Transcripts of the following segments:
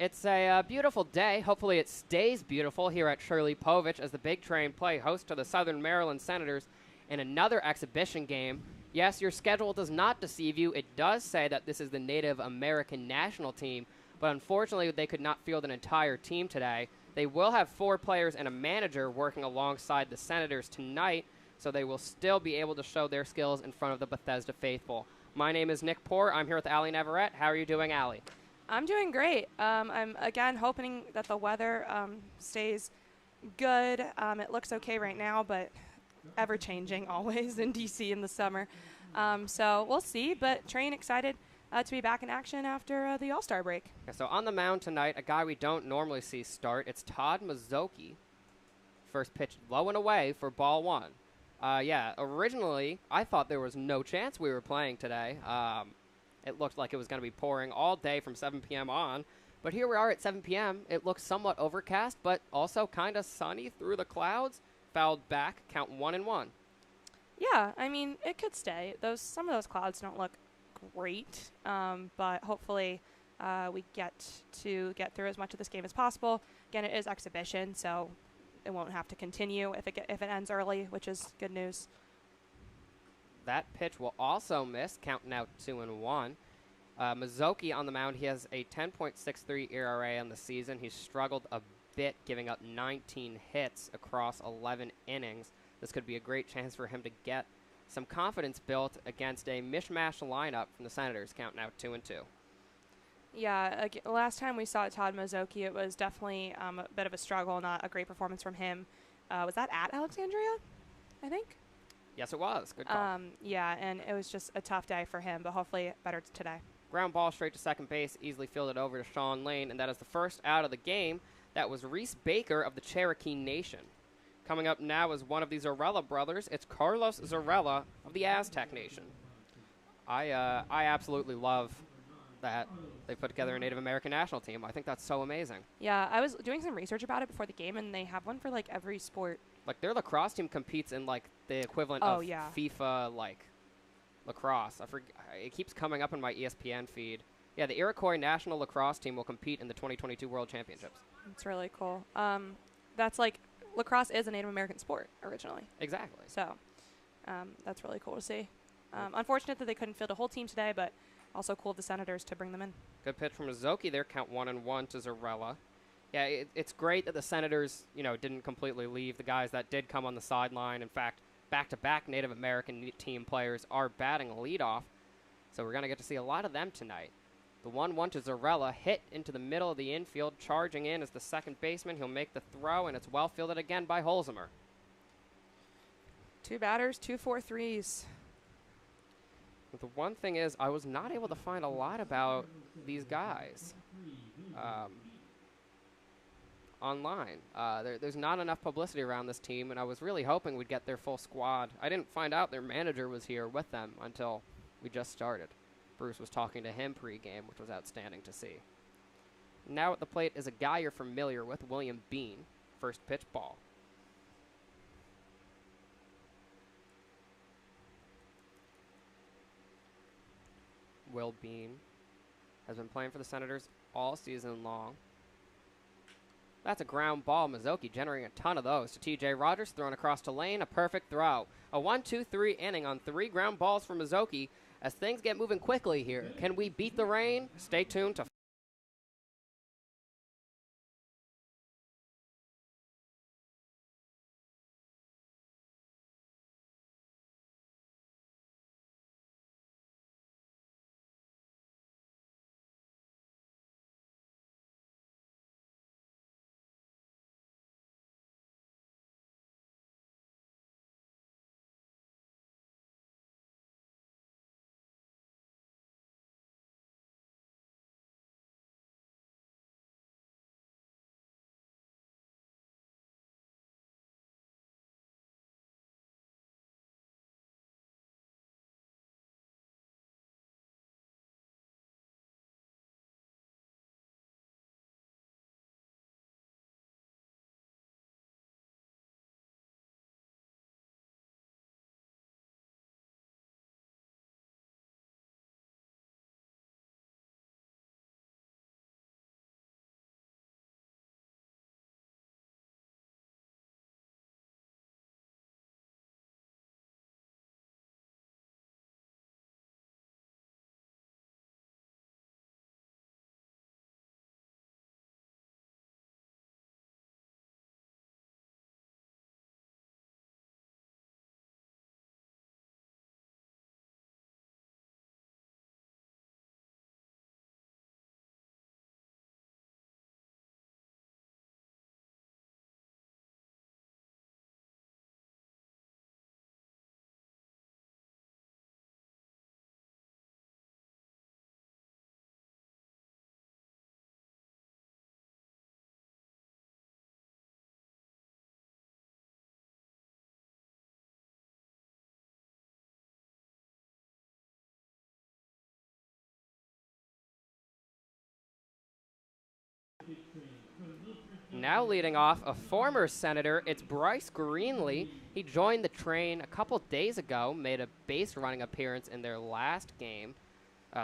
It's a beautiful day. Hopefully it stays beautiful here at Shirley Povich as the Big Train play host to the Southern Maryland Senators in another exhibition game. Yes, your schedule does not deceive you. It does say that this is the Native American national team, but unfortunately they could not field an entire team today. They will have 4 players and a manager working alongside the Senators tonight, so they will still be able to show their skills in front of the Bethesda faithful. My name is Nick Poor. I'm here with Allie Navarrete. How are you doing, Allie? I'm doing great. I'm, again, hoping that the weather stays good. It looks okay right now, but ever-changing always in D.C. in the summer. So we'll see, but Train excited to be back in action after the All-Star break. Yeah, so on the mound tonight, a guy we don't normally see start. It's Todd Mazzocchi. First pitch low and away for ball 1. Originally, I thought there was no chance we were playing today. It looked like it was going to be pouring all day from 7 p.m. on. But here we are at 7 p.m. It looks somewhat overcast, but also kind of sunny through the clouds. Fouled back, count 1-1. Yeah, I mean, it could stay. Some of those clouds don't look great, but hopefully we get through as much of this game as possible. Again, it is exhibition, so it won't have to continue if it ends early, which is good news. That pitch will also miss, count now 2-1. Mazzocchi on the mound, he has a 10.63 ERA on the season. He's struggled a bit, giving up 19 hits across 11 innings. This could be a great chance for him to get some confidence built against a mishmash lineup from the Senators. Count now 2-2. Yeah, last time we saw Todd Mazzocchi, it was definitely a bit of a struggle, not a great performance from him. Was that at Alexandria, I think? Yes, it was. Good call. Yeah, and it was just a tough day for him, but hopefully better today. Ground ball straight to second base, easily fielded over to Sean Lane, and that is the first out of the game. That was Reese Baker of the Cherokee Nation. Coming up now is one of the Zarella brothers. It's Carlos Zarella of the Aztec Nation. I absolutely love that they put together a Native American national team. I think that's so amazing. Yeah, I was doing some research about it before the game, and they have one for, like, every sport. Like, their lacrosse team competes in, like, the equivalent of FIFA, like, lacrosse. It keeps coming up in my ESPN feed. Yeah, the Iroquois national lacrosse team will compete in the 2022 World Championships. That's really cool. That's, like, lacrosse is a Native American sport originally. Exactly. So that's really cool to see. Unfortunate that they couldn't field a whole team today, but also cool of the Senators to bring them in. Good pitch from Mazzocchi there, count 1-1 to Zarella. Yeah, it's great that the Senators, didn't completely leave. The guys that did come on the sideline, in fact, back-to-back Native American team players are batting leadoff. So we're going to get to see a lot of them tonight. The 1-1 to Zarella, hit into the middle of the infield. Charging in is the second baseman. He'll make the throw, and it's well fielded again by Holzheimer. 2 batters, 2 4-3s. The one thing is, I was not able to find a lot about these guys online. There's not enough publicity around this team, and I was really hoping we'd get their full squad. I didn't find out their manager was here with them until we just started. Bruce was talking to him pregame, which was outstanding to see. Now at the plate is a guy you're familiar with, William Bean. First pitch ball. Will Bean has been playing for the Senators all season long. That's a ground ball. Mazzocchi generating a ton of those to T.J. Rogers, thrown across to Lane. A perfect throw. A 1-2-3 inning on 3 ground balls for Mazzocchi as things get moving quickly here. Can we beat the rain? Stay tuned to now leading off a former Senator, it's Bryce Greenlee. He joined the train a couple days ago, made a base running appearance in their last game,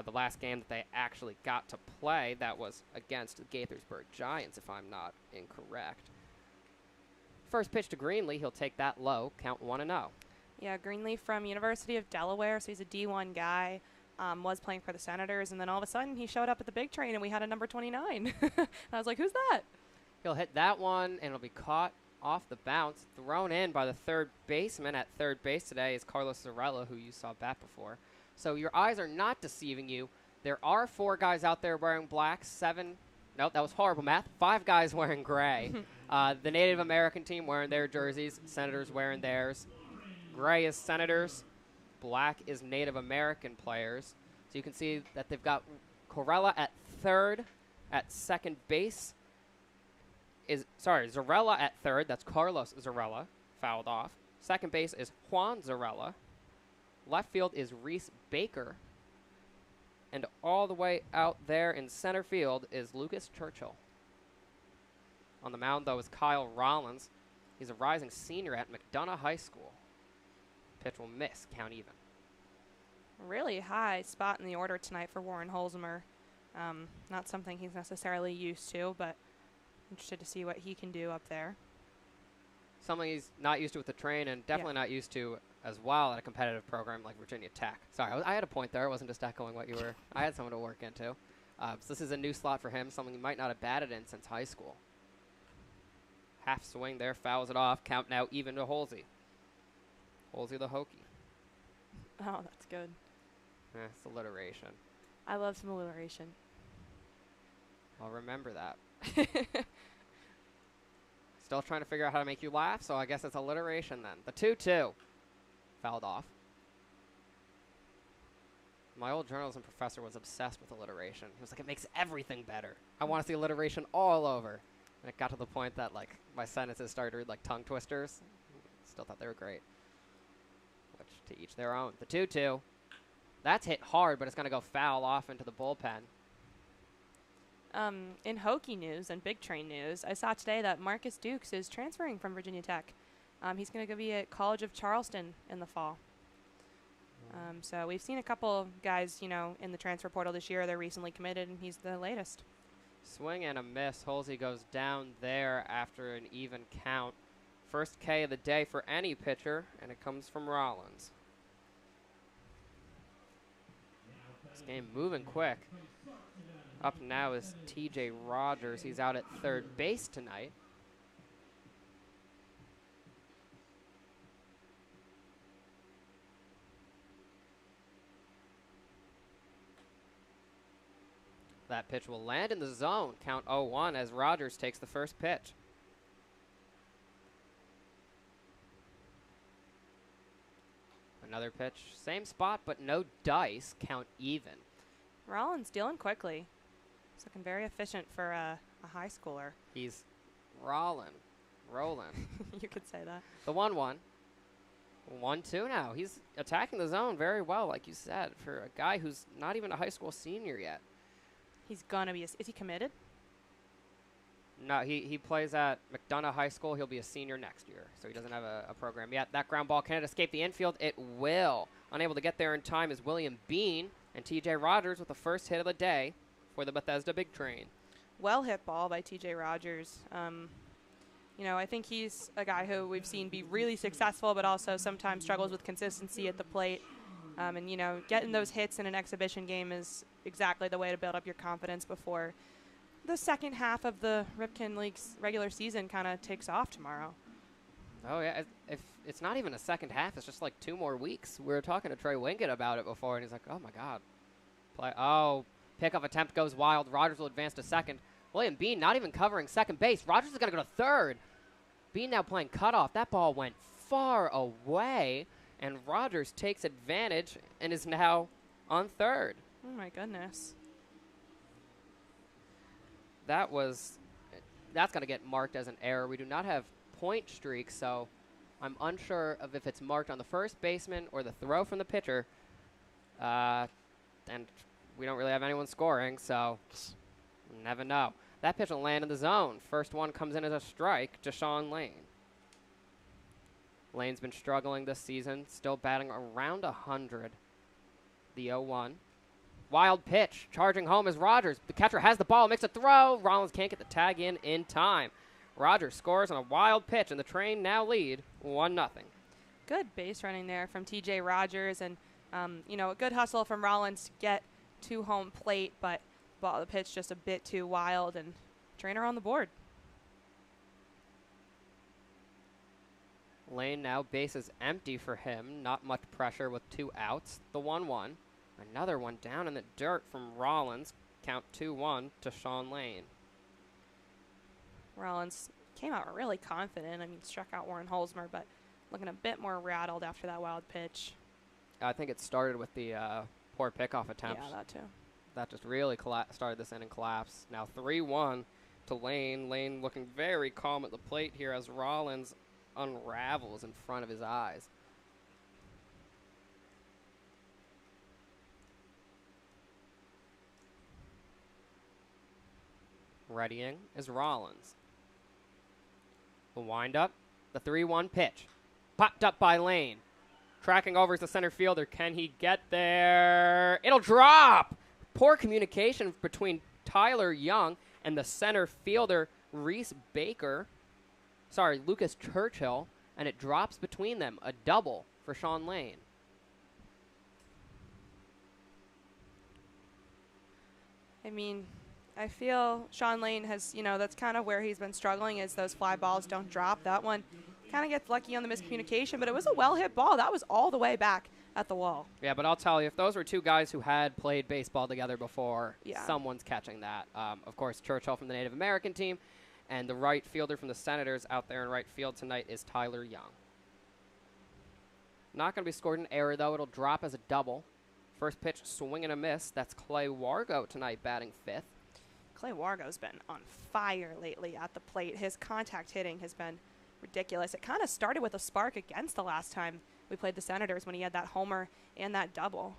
the last game that they actually got to play. That was against the Gaithersburg Giants, if I'm not incorrect. First pitch to Greenlee, he'll take that low, count 1-0. Yeah, Greenlee from University of Delaware, so he's a D1 guy. Was playing for the Senators, and then all of a sudden he showed up at the big train and we had a number 29. I was like, who's that? He'll hit that one, and it'll be caught off the bounce. Thrown in by the third baseman at third base today is Carlos Zarella, who you saw bat before. So your eyes are not deceiving you. There are 4 guys out there wearing black, 7. Nope, that was horrible math. 5 guys wearing gray. The Native American team wearing their jerseys, Senators wearing theirs. Gray is Senators. Black is Native American players. So you can see that they've got Corella at third. At second base Zarella at third. That's Carlos Zarella, fouled off. Second base is Juan Zarella. Left field is Reese Baker. And all the way out there in center field is Lucas Churchill. On the mound, though, is Kyle Rollins. He's a rising senior at McDonough High School. Pitch will miss, count even. Really high spot in the order tonight for Warren Holzmer. Not something he's necessarily used to, but interested to see what he can do up there. Something he's not used to with the train, and definitely not used to as well at a competitive program like Virginia Tech. Sorry, I had a point there. I wasn't just echoing what you were. I had someone to work into. So this is a new slot for him, something he might not have batted in since high school. Half swing there, fouls it off. Count now even to Holsey. Holsey the Hokie. Oh, that's good. It's alliteration. I love some alliteration. I'll remember that. Still trying to figure out how to make you laugh, so I guess it's alliteration then. The 2-2. Fouled off. My old journalism professor was obsessed with alliteration. He was like, it makes everything better. I want to see alliteration all over. And it got to the point that, like, my sentences started to read like tongue twisters. Still thought they were great. Which, to each their own. The 2-2. That's hit hard, but it's going to go foul off into the bullpen. In Hokie news and Big Train news, I saw today that Marcus Dukes is transferring from Virginia Tech. He's going to be at College of Charleston in the fall. So we've seen a couple guys, in the transfer portal this year. They're recently committed, and he's the latest. Swing and a miss. Holsey goes down there after an even count. First K of the day for any pitcher, and it comes from Rollins. This game moving quick. Up now is TJ Rogers. He's out at third base tonight. That pitch will land in the zone. Count 0-1 as Rogers takes the first pitch. Another pitch. Same spot, but no dice. Count even. Rollins dealing quickly. He's looking very efficient for a high schooler. He's rolling. You could say that. The 1-1. 1-2 now. He's attacking the zone very well, like you said, for a guy who's not even a high school senior yet. He's gonna be. Is he committed? No, he plays at McDonough High School. He'll be a senior next year, so he doesn't have a program yet. That ground ball, can it escape the infield? It will. Unable to get there in time is William Bean, and T.J. Rogers with the first hit of the day for the Bethesda Big Train. Well hit ball by T.J. Rogers. I think he's a guy who we've seen be really successful, but also sometimes struggles with consistency at the plate. Getting those hits in an exhibition game is exactly the way to build up your confidence before the second half of the Ripken League's regular season kind of takes off tomorrow. Oh, yeah. If it's not even a second half, it's just like 2 more weeks. We were talking to Trey Winkett about it before, and he's like, oh, my God. Pickoff attempt goes wild. Rogers will advance to second. William Bean not even covering second base. Rogers is going to go to third. Bean now playing cutoff. That ball went far away, and Rogers takes advantage and is now on third. Oh, my goodness. That's going to get marked as an error. We do not have point streaks, so I'm unsure of if it's marked on the first baseman or the throw from the pitcher. And we don't really have anyone scoring, so never know. That pitch will land in the zone. First one comes in as a strike to Sean Lane. Lane's been struggling this season, still batting around 100. The 0-1. Wild pitch. Charging home is Rogers. The catcher has the ball, makes a throw. Rollins can't get the tag in time. Rogers scores on a wild pitch, and the Train now lead 1-0. Good base running there from TJ Rogers, and a good hustle from Rollins to get to home plate, but the pitch just a bit too wild, and Trainer on the board. Lane now bases empty for him. Not much pressure with 2 outs. The 1-1. Another one down in the dirt from Rollins. Count 2-1 to Sean Lane. Rollins came out really confident. I mean, struck out Warren Holzmer, but looking a bit more rattled after that wild pitch. I think it started with the poor pickoff attempt. Yeah, that too. That just really started this inning collapse. Now 3-1 to Lane. Lane looking very calm at the plate here as Rollins unravels in front of his eyes. Readying is Rollins. The windup, the 3-1 pitch. Popped up by Lane. Tracking over is the center fielder. Can he get there? It'll drop! Poor communication between Tyler Young and the center fielder, Lucas Churchill, and it drops between them. A double for Sean Lane. I mean, I feel Sean Lane has, that's kind of where he's been struggling is those fly balls don't drop. That one kind of gets lucky on the miscommunication, but it was a well-hit ball. That was all the way back at the wall. Yeah, but I'll tell you, if those were two guys who had played baseball together before, someone's catching that. Of course, Churchill from the Native American team, and the right fielder from the Senators out there in right field tonight is Tyler Young. Not going to be scored an error, though. It'll drop as a double. First pitch, swing and a miss. That's Clay Wargo tonight batting 5th. Clay Wargo's been on fire lately at the plate. His contact hitting has been ridiculous. It kind of started with a spark against the last time we played the Senators when he had that homer and that double.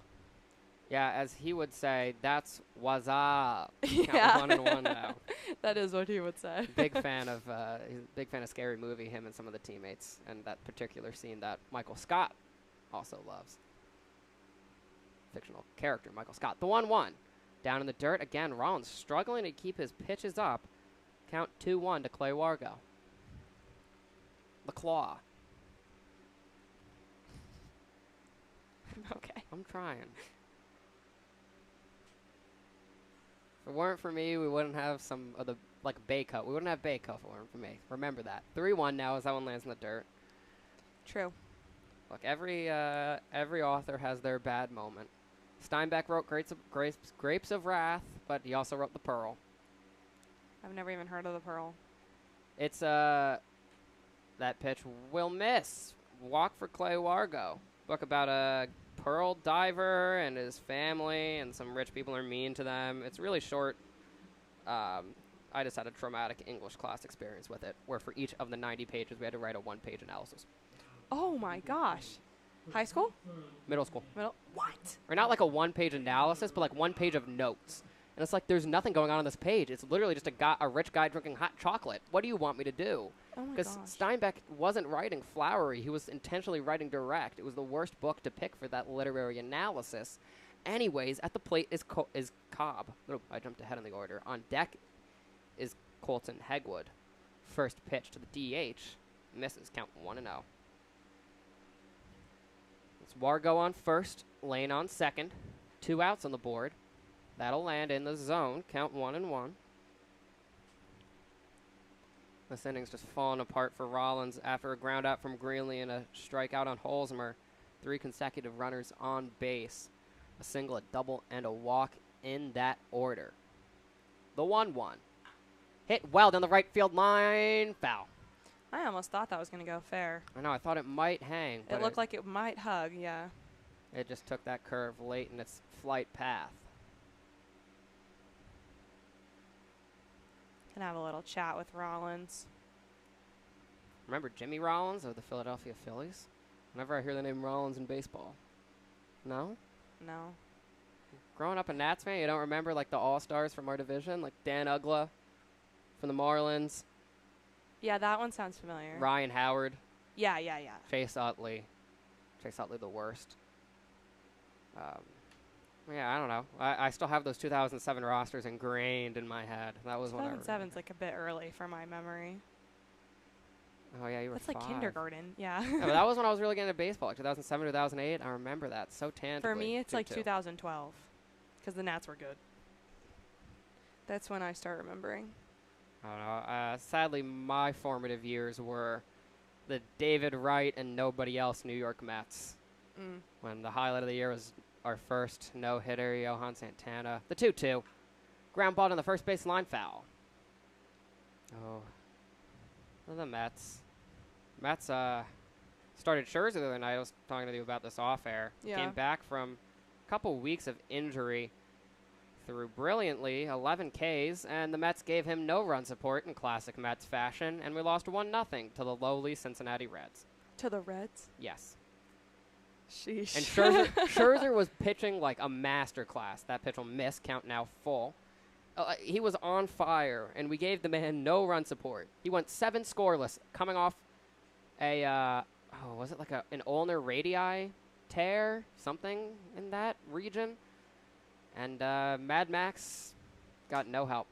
Yeah, as he would say, that's what's up. Yeah. Count 1-1 now. That is what he would say. He's a big fan of Scary Movie, him and some of the teammates, and that particular scene that Michael Scott also loves. Fictional character, Michael Scott. The 1-1. Down in the dirt. Again, Rollins struggling to keep his pitches up. Count 2-1 to Clay Wargo. The Claw. Okay. I'm trying. If it weren't for me, we wouldn't have some of the, Bayco. We wouldn't have Bayco if it weren't for me. Remember that. 3-1 now as that one lands in the dirt. True. Look, every author has their bad moment. Steinbeck wrote Grapes of Wrath, but he also wrote The Pearl. I've never even heard of The Pearl. It's that pitch will miss. Walk for Clay Wargo. Book about a pearl diver and his family, and some rich people are mean to them. It's really short. I just had a traumatic English class experience with it, where for each of the 90 pages, we had to write a 1-page analysis. Oh, my gosh. High school? Middle school. What? Or not like a 1-page analysis, but 1 page of notes. And it's there's nothing going on this page. It's literally just a rich guy drinking hot chocolate. What do you want me to do? Oh, my Because gosh. Steinbeck wasn't writing flowery. He was intentionally writing direct. It was the worst book to pick for that literary analysis. Anyways, at the plate is Cobb. Oh, I jumped ahead in the order. On deck is Colton Hegwood. First pitch to the DH. Misses. Count 1-0. It's Wargo on first. Lane on second. 2 outs on the board. That'll land in the zone. Count 1-1. This inning's just falling apart for Rollins after a ground out from Greenlee and a strikeout on Holzmer. 3 consecutive runners on base. A single, a double, and a walk in that order. The 1-1. Hit well down the right field line. Foul. I almost thought that was going to go fair. I know. I thought it might hang. It looked like it might hug, yeah. It just took that curve late in its flight path. Can have a little chat with Rollins. Remember Jimmy Rollins of the Philadelphia Phillies? Whenever I hear the name Rollins in baseball. No? No. Growing up a Nats fan, you don't remember the All-Stars from our division? Like Dan Ugla, from the Marlins. Yeah, that one sounds familiar. Ryan Howard. Yeah. Chase Utley. Chase Utley, the worst. Yeah, I don't know. I still have those 2007 rosters ingrained in my head. That was one. 2007's like a bit early for my memory. Oh yeah, you were That's 5. like kindergarten. Yeah. Yeah, but that was when I was really getting into baseball, like 2007, 2008. I remember that so tangibly. For me, it's like 2-2. 2012, because the Nats were good. That's when I start remembering. I don't know. Sadly, my formative years were the David Wright and nobody else New York Mets. When the highlight of the year was our first no-hitter, Johan Santana. The 2-2. Ground ball on the first base line foul. Oh. The Mets. Mets started Scherzer the other night. I was talking to you about this off air. Yeah. Came back from a couple weeks of injury. Threw brilliantly, 11 Ks, and the Mets gave him no run support in classic Mets fashion, and we lost 1-0 to the lowly Cincinnati Reds. To the Reds? Yes. Sheesh. And Scherzer was pitching like a masterclass. That pitch will miss, count now full. He was on fire, and we gave the man no run support. He went 7 scoreless, coming off a, was it like an ulnar radii tear, something in that region? And Mad Max got no help.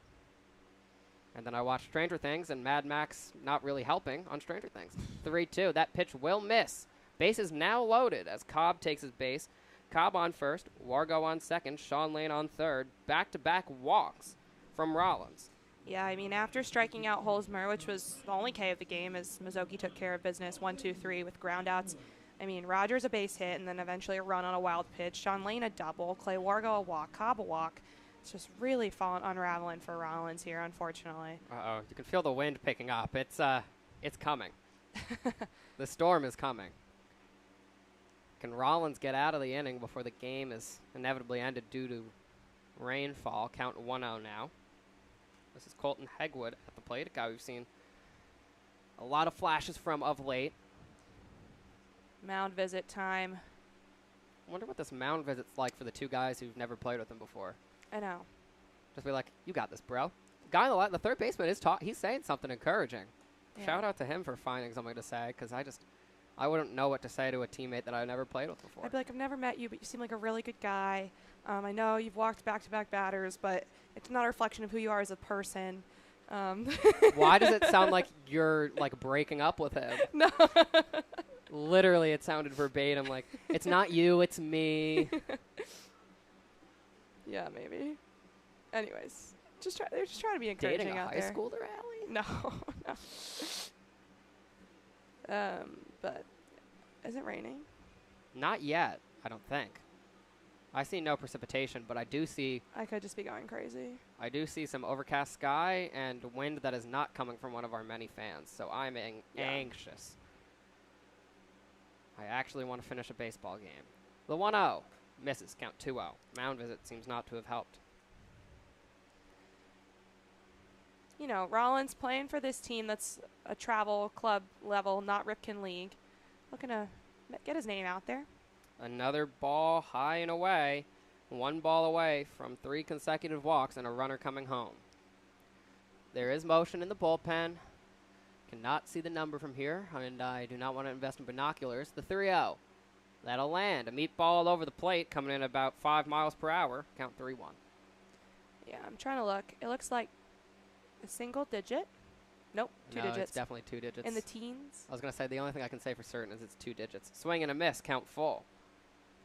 And then I watched Stranger Things, and Mad Max not really helping on Stranger Things. 3-2. That pitch will miss. Base is now loaded as Cobb takes his base. Cobb on first, Wargo on second, Sean Lane on third. Back-to-back walks from Rollins. Yeah, I mean, after striking out Holzmer, which was the only K of the game, as Mizuki took care of business 1-2-3 with groundouts. I mean, Rogers a base hit and then eventually a run on a wild pitch. Sean Lane a double, Clay Wargo a walk, Cobb a walk. It's just really unraveling for Rollins here, unfortunately. Uh-oh, you can feel the wind picking up. It's coming. The storm is coming. Can Rollins get out of the inning before the game is inevitably ended due to rainfall? Count 1-0 now. This is Colton Hegwood at the plate, a guy we've seen a lot of flashes from of late. Mound visit time. I wonder what this mound visit's like for the two guys who've never played with him before. I know. Just be like, you got this, bro. Guy on the third baseman he's saying something encouraging. Yeah. Shout out to him for finding something to say, because I wouldn't know what to say to a teammate that I've never played with before. I'd be like, I've never met you, but you seem like a really good guy. I know you've walked back-to-back batters, but it's not a reflection of who you are as a person. Why does it sound like you're like breaking up with him? No. Literally, it sounded verbatim. Like, it's not you, it's me. Yeah, maybe. Anyways, they're just trying to be encouraging Dating a out high there. schooler, Allie? No, no. But is it raining? Not yet, I don't think. I see no precipitation, but I do see I could just be going crazy. some overcast sky and wind that is not coming from one of our many fans. So I'm anxious. I actually want to finish a baseball game. The 1-0 misses, count 2-0. Mound visit seems not to have helped. You know, Rollins playing for this team that's a travel club level, not Ripken League. Looking to get his name out there. Another ball high and away. 1 ball away from 3 consecutive walks and a runner coming home. There is motion in the bullpen. Cannot see the number from here, and I do not want to invest in binoculars. The 3-0. That'll land. A meat ball all over the plate, coming in about 5 miles per hour. Count 3-1. Yeah, I'm trying to look. It looks like a single digit. Nope, 2 digits. It's definitely 2 digits. In the teens. I was going to say the only thing I can say for certain is it's 2 digits. Swing and a miss, count full.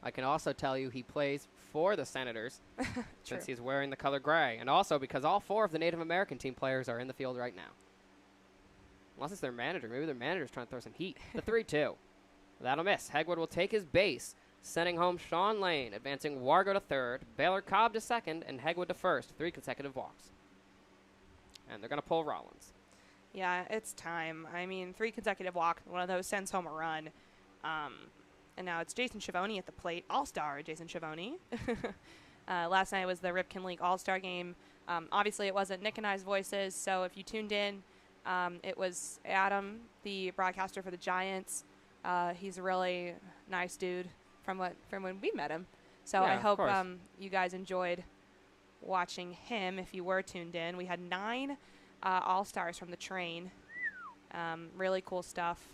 I can also tell you he plays for the Senators since he's wearing the color gray, and also because all 4 of the Native American team players are in the field right now. Unless it's their manager. Maybe their manager's trying to throw some heat. The 3-2. That'll miss. Hegwood will take his base, sending home Sean Lane, advancing Wargo to third, Baylor Cobb to second, and Hegwood to first. 3 consecutive walks. And they're going to pull Rollins. Yeah, it's time. I mean, 3 consecutive walks. One of those sends home a run. And now it's Jason Schiavone at the plate. All-star Jason Schiavone. Last night was the Ripken League All-Star game. Obviously, it wasn't Nick and I's voices, so if you tuned in, it was Adam, the broadcaster for the Giants. He's a really nice dude from when we met him. So Yeah, I hope of course. you guys enjoyed watching him if you were tuned in. We had 9 all-stars from the train. Really cool stuff.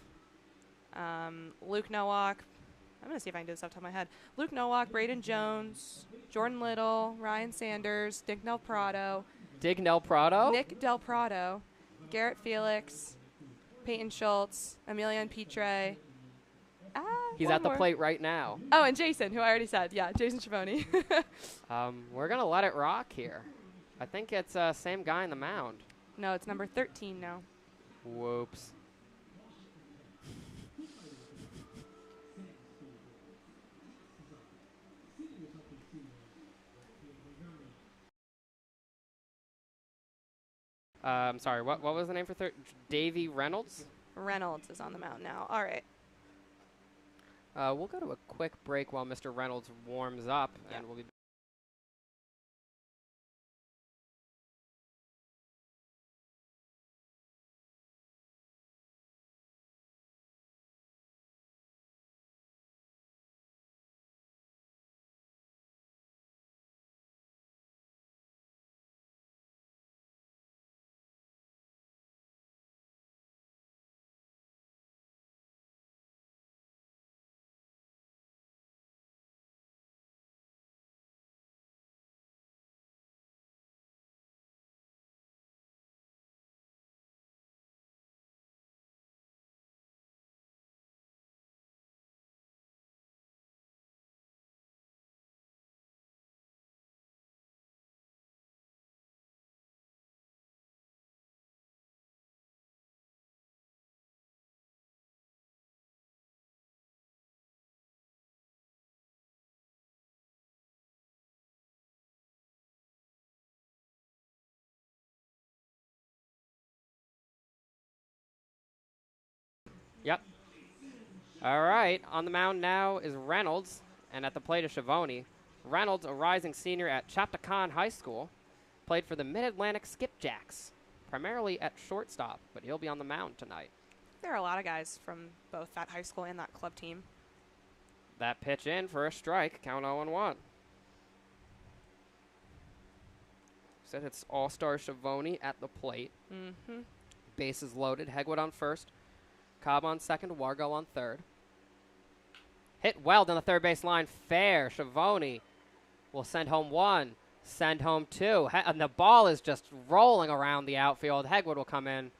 Luke Nowak. I'm going to see if I can do this off the top of my head. Luke Nowak, Braden Jones, Jordan Little, Ryan Sanders, Nick Del Prado. Dignell Prado? Nick Del Prado, Garrett Felix, Peyton Schultz, Emilian Pitre. He's at the plate right now. Oh, and Jason, who I already said. Yeah, Jason Schiavone. We're going to let it rock here. I think it's same guy in the mound. No, it's number 13 now. Whoops. I'm sorry, what was the name for Davey Reynolds? Reynolds is on the mound now. All right. We'll go to a quick break while Mr. Reynolds warms up, and we'll be Yep. All right. On the mound now is Reynolds, and at the plate is Schiavone. Reynolds, a rising senior at Chaptacon High School, played for the Mid-Atlantic Skipjacks, primarily at shortstop, but he'll be on the mound tonight. There are a lot of guys from both that high school and that club team. That pitch in for a strike, count 0-1. Said it's all-star Schiavone at the plate. Mm-hmm. Bases loaded. Hegwood on first. Cobb on second. Wargo on third. Hit well down the third base line. Fair. Schiavone will send home one. Send home two. And the ball is just rolling around the outfield. Hegwood will come in.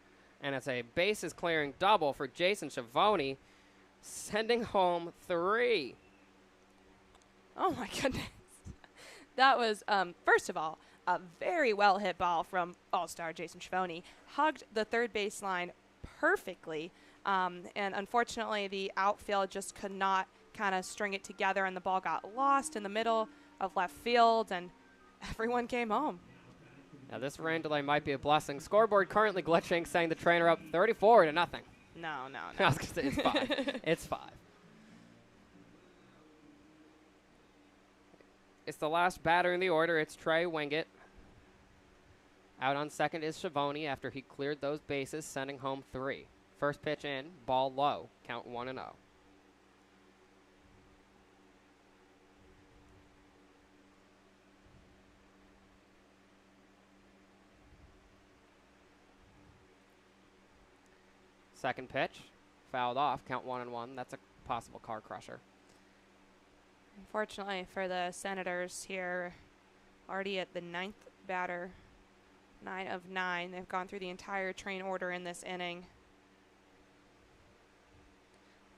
And it's a bases clearing double for Jason Schiavone. Sending home three. Oh, my goodness. That was, first of all, a very well hit ball from all-star Jason Schiavone. Hugged the third base line perfectly. And unfortunately, the outfield just could not kind of string it together, and the ball got lost in the middle of left field, and everyone came home. Now, this rain delay might be a blessing. Scoreboard currently glitching, saying the Train are up 34-0. No. I was going to say it's 5. It's 5. It's the last batter in the order. It's Trey Wingett. Out on second is Schiavone after he cleared those bases, sending home 3. First pitch in, ball low, count 1-0. Second pitch, fouled off, count 1-1. That's a possible car crusher. Unfortunately for the Senators here, already at the 9th batter, 9 of 9. They've gone through the entire Train order in this inning.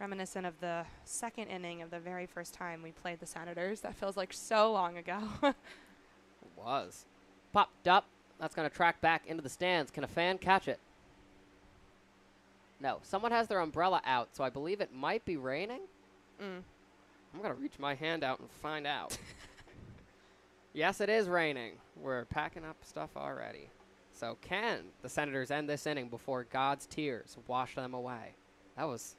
Reminiscent of the second inning of the very first time we played the Senators. That feels like so long ago. It was. Popped up. That's going to track back into the stands. Can a fan catch it? No. Someone has their umbrella out, so I believe it might be raining. I'm going to reach my hand out and find out. Yes, it is raining. We're packing up stuff already. So can the Senators end this inning before God's tears wash them away? That was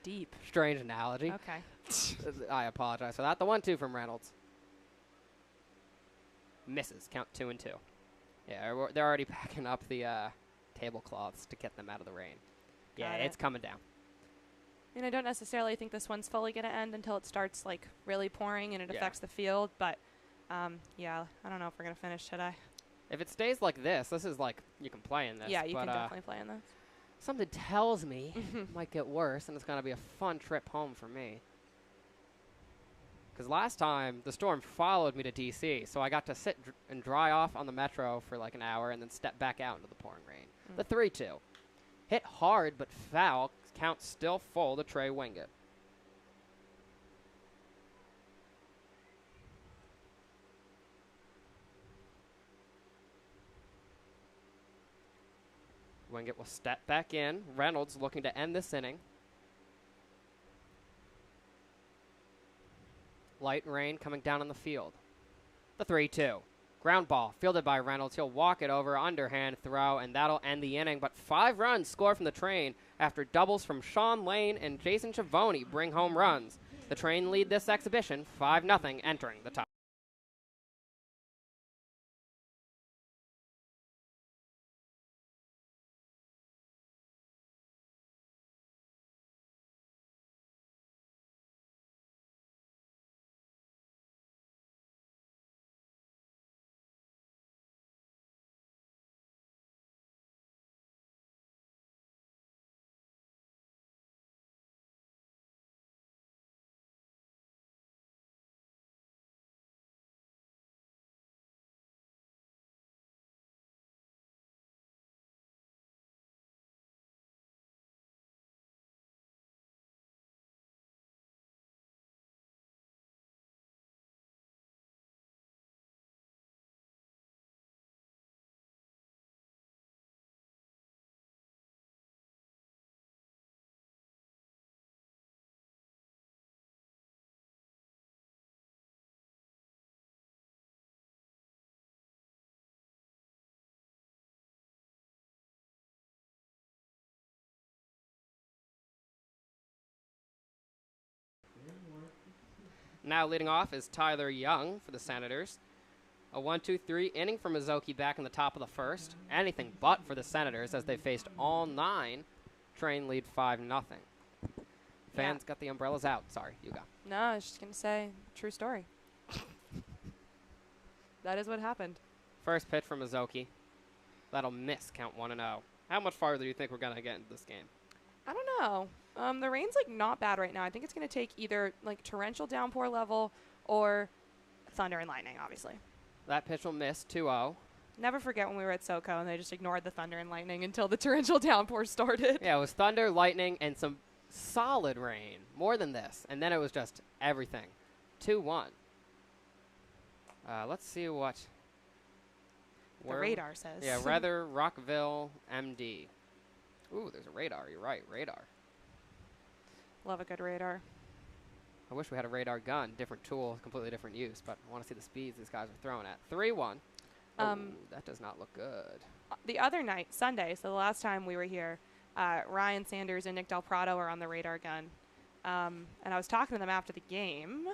deep. Strange analogy. Okay. I apologize for that. The 1-2 from Reynolds. Misses. Count 2-2. Yeah, they're already packing up the tablecloths to get them out of the rain. Yeah, it's coming down. And I don't necessarily think this one's fully going to end until it starts really pouring and it affects the field. But, yeah, I don't know if we're going to finish today. If it stays like this is like you can play in this. Yeah, you but, can definitely play in this. Something tells me it might get worse, and it's going to be a fun trip home for me. Because last time, the storm followed me to D.C., so I got to sit and dry off on the metro for like an hour and then step back out into the pouring rain. The 3-2. Hit hard, but foul. Count still full to Trey Wingett. Wingett will step back in. Reynolds looking to end this inning. Light rain coming down on the field. The 3-2. Ground ball fielded by Reynolds. He'll walk it over, underhand throw, and that'll end the inning. But 5 runs score from the Train after doubles from Sean Lane and Jason Chavoni bring home runs. The Train lead this exhibition 5-0 entering the top. Now leading off is Tyler Young for the Senators. A 1-2-3 inning for Mizuki back in the top of the first. Anything but for the Senators as they faced all 9. Train lead 5-0. Fans got the umbrellas out. Sorry, you go. No, I was just going to say, true story. That is what happened. First pitch from Mizuki. That'll miss, count 1-0. How much farther do you think we're going to get into this game? I don't know. The rain's like not bad right now. I think it's going to take either like torrential downpour level or thunder and lightning, obviously. That pitch will miss, 2-0. Never forget when we were at SoCo and they just ignored the thunder and lightning until the torrential downpour started. Yeah, it was thunder, lightning, and some solid rain. More than this. And then it was just everything. 2-1. Let's see what The radar says. Yeah, Weather, Rockville, MD. Ooh, there's a radar. You're right, radar. Love a good radar. I wish we had a radar gun. Different tool, completely different use, but I want to see the speeds these guys are throwing at. 3-1. That does not look good. The other night, Sunday, so the last time we were here, Ryan Sanders and Nick Del Prado were on the radar gun. And I was talking to them after the game.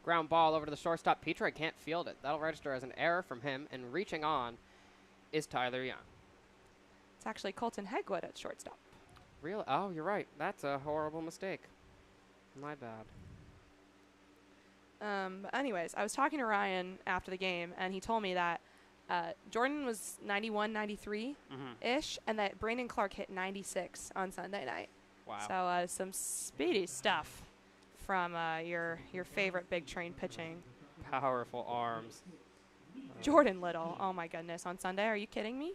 Ground ball over to the shortstop. Petrie can't field it. That'll register as an error from him, and reaching on is Tyler Young. It's actually Colton Hegwood at shortstop. Really? Oh, you're right. That's a horrible mistake. My bad. But anyways, I was talking to Ryan after the game, and he told me that Jordan was 91, 93-ish, and that Brandon Clark hit 96 on Sunday night. Wow. So some speedy stuff from your favorite big train pitching. Powerful arms. Jordan Little, oh my goodness, on Sunday, are you kidding me?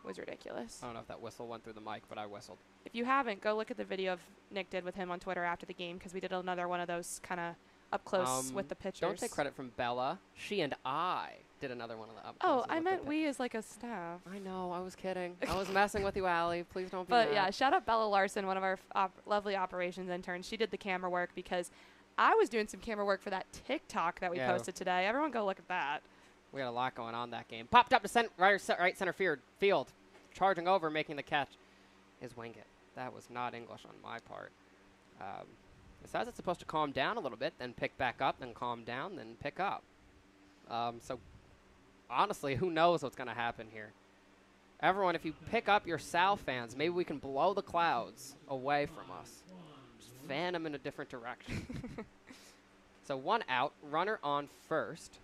Was ridiculous. I don't know if that whistle went through the mic, but I whistled. If you haven't, go look at the video of Nick did with him on Twitter after the game, because we did another one of those kind of up close with the pitchers. Don't take credit from Bella. She and I did another one of the up close. Oh, I meant we as like a staff. I know. I was kidding. I was messing with you, Allie. Please don't be But mad. yeah, shout out Bella Larson, one of our lovely operations interns. She did the camera work because I was doing some camera work for that TikTok that we posted today. Everyone go look at that. We had a lot going on that game. Popped up to right center field. Charging over, making the catch is Wingett. That was not English on my part. It says it's supposed to calm down a little bit, then pick back up, then calm down, then pick up. So, honestly, who knows what's going to happen here? Everyone, if you pick up your Sal fans, maybe we can blow the clouds away from us. Just fan them in a different direction. So 1 out, runner on first.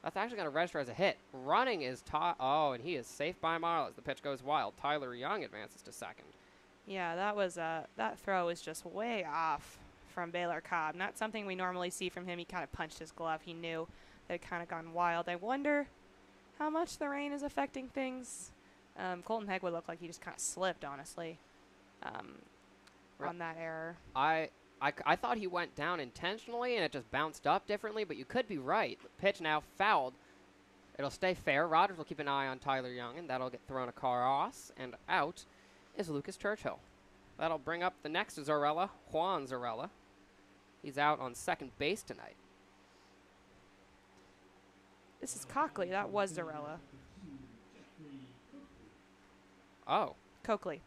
That's actually going to register as a hit. Running is oh, and he is safe by a mile as the pitch goes wild. Tyler Young advances to second. Yeah, that was that throw was just way off from Baylor Cobb. Not something we normally see from him. He kind of punched his glove. He knew that it kind of gone wild. I wonder how much the rain is affecting things. Colton Hegwood looked like he just kind of slipped, honestly, on that error. I thought he went down intentionally and it just bounced up differently, but you could be right. The pitch now fouled. It'll stay fair. Rogers will keep an eye on Tyler Young, and that'll get thrown across, and out is Lucas Churchill. That'll bring up the next Zarella, Juan Zarella. He's out on second base tonight. This is Coakley. That was Zarella. Oh. Coakley